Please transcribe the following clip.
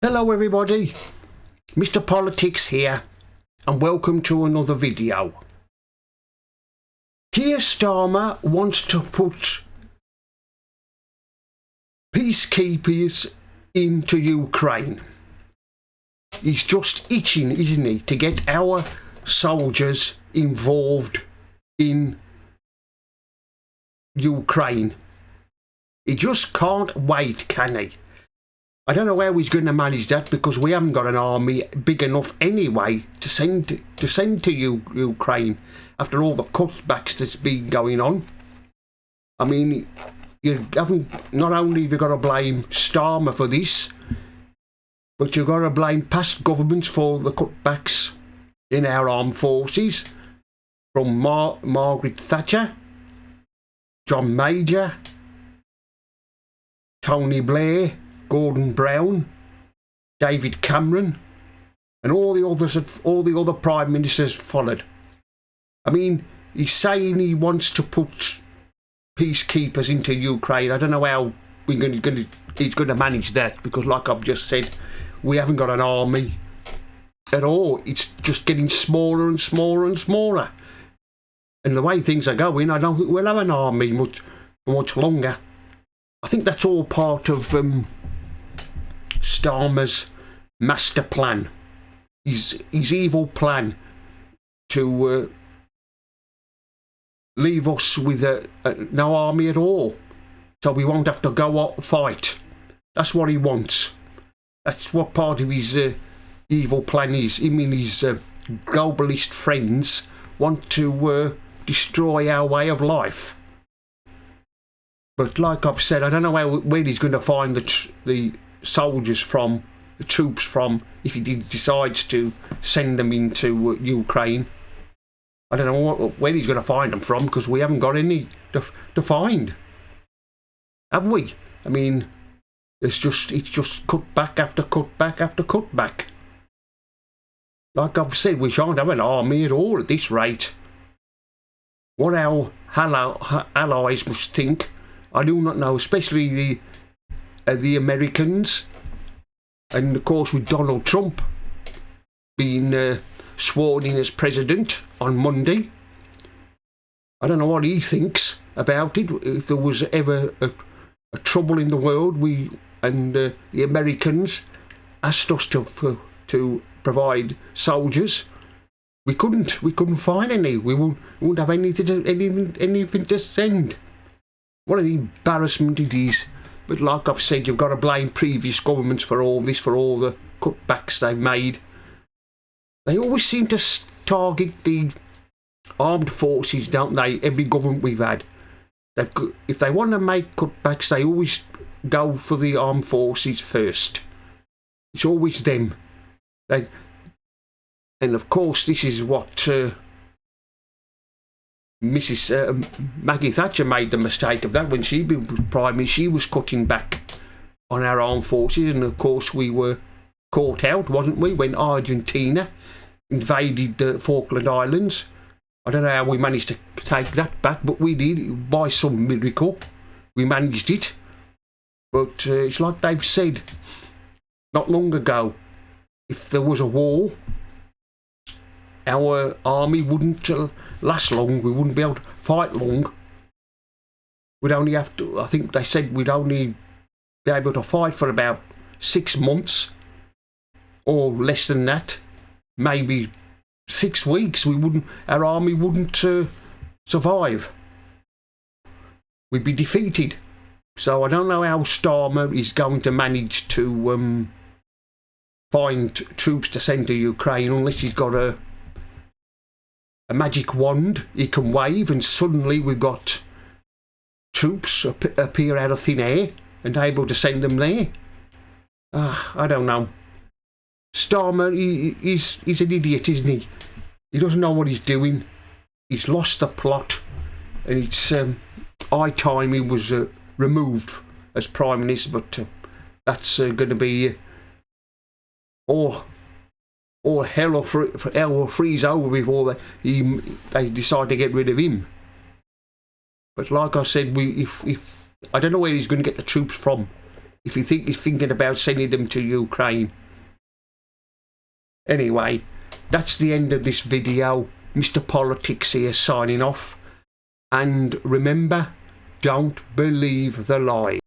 Hello everybody, Mr. Politics here, and welcome to another video. Keir Starmer wants to put peacekeepers into Ukraine. He's just itching, isn't he, to get our soldiers involved in Ukraine. He just can't wait, can he? I don't know how he's going to manage that, because we haven't got an army big enough anyway to send to Ukraine after all the cutbacks that's been going on. I mean, you haven't, not only have you got to blame Starmer for this, but you've got to blame past governments for the cutbacks in our armed forces, from Margaret Thatcher, John Major, Tony Blair, Gordon Brown, David Cameron, and all the other prime ministers followed. I mean, he's saying he wants to put peacekeepers into Ukraine. I don't know how he's going to manage that, because, like I've just said, we haven't got an army at all. It's just getting smaller and smaller and smaller. And the way things are going, I don't think we'll have an army for much longer. I think that's all part of Starmer's master plan, his evil plan to leave us with no army at all, so we won't have to go out and fight. That's what he wants. That's what part of his evil plan is. Him and his globalist friends want to destroy our way of life. But like I've said, I don't know where he's going to find the soldiers from, the troops from, if he decides to send them into Ukraine. I don't know where he's going to find them from, because we haven't got any to find, have we? I mean, it's just cut back after cut back after cut back. Like I've said, we shan't have an army at all at this rate. What our allies must think, I do not know, especially the Americans, and of course with Donald Trump being sworn in as president on Monday. I don't know what he thinks about it. If there was ever a trouble in the world, the Americans asked us to provide soldiers. We couldn't find any. We wouldn't have anything to send. What an embarrassment it is. But like I've said, you've got to blame previous governments for all this, for all the cutbacks they've made. They always seem to target the armed forces, don't they? Every government we've had. If they want to make cutbacks, they always go for the armed forces first. It's always them. And of course, this is what Mrs. Maggie Thatcher made the mistake of that when she was Prime Minister. She was cutting back on our armed forces, and of course we were caught out, wasn't we, when Argentina invaded the Falkland Islands. I don't know how we managed to take that back, but we did. By some miracle we managed it. But it's like they've said not long ago, if there was a war, our army wouldn't last long. We wouldn't be able to fight long. We'd only have to, I think they said we'd only be able to fight for about 6 months, or less than that, maybe 6 weeks. Our army wouldn't survive. We'd be defeated. So I don't know how Starmer is going to manage to find troops to send to Ukraine, unless he's got a magic wand he can wave, and suddenly we've got troops appear out of thin air and able to send them there. I don't know. Starmer, he's an idiot, isn't he? He doesn't know what he's doing. He's lost the plot, and it's high time he was removed as Prime Minister, but that's going to be all hell will freeze over before they decide to get rid of him. But like I said, if I don't know where he's going to get the troops from. if you think he's thinking about sending them to Ukraine. Anyway, that's the end of this video. Mr. Politics here signing off. And remember, don't believe the lie.